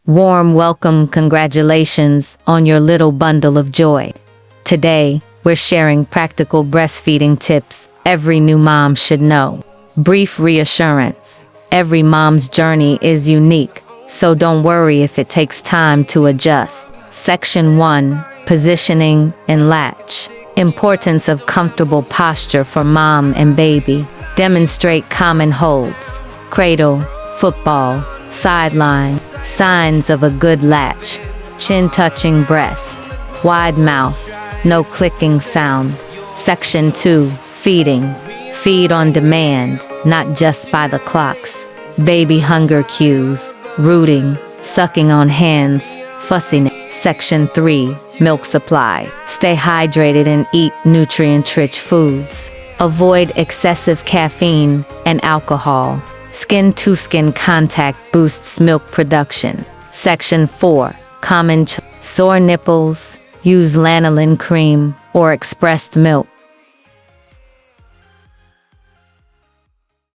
Warm welcome congratulations on your little bundle of joy. Today, we're sharing practical breastfeeding tips every new mom should know. Brief reassurance. Every mom's journey is unique, so don't worry if it takes time to adjust. Section 1. Positioning and latch. Importance of comfortable posture for mom and baby. Demonstrate common holds. Cradle, football, sideline. Signs of a good latch. Chin touching breast. Wide mouth. No clicking sound. Section 2. Feeding. Feed on demand, not just by the clocks. Baby hunger cues. Rooting. Sucking on hands. Fussiness. Section 3. Milk supply. Stay hydrated and eat nutrient-rich foods. Avoid excessive caffeine and alcohol. Skin-to-skin contact boosts milk production. Section 4. Common sore nipples. Use lanolin cream or expressed milk.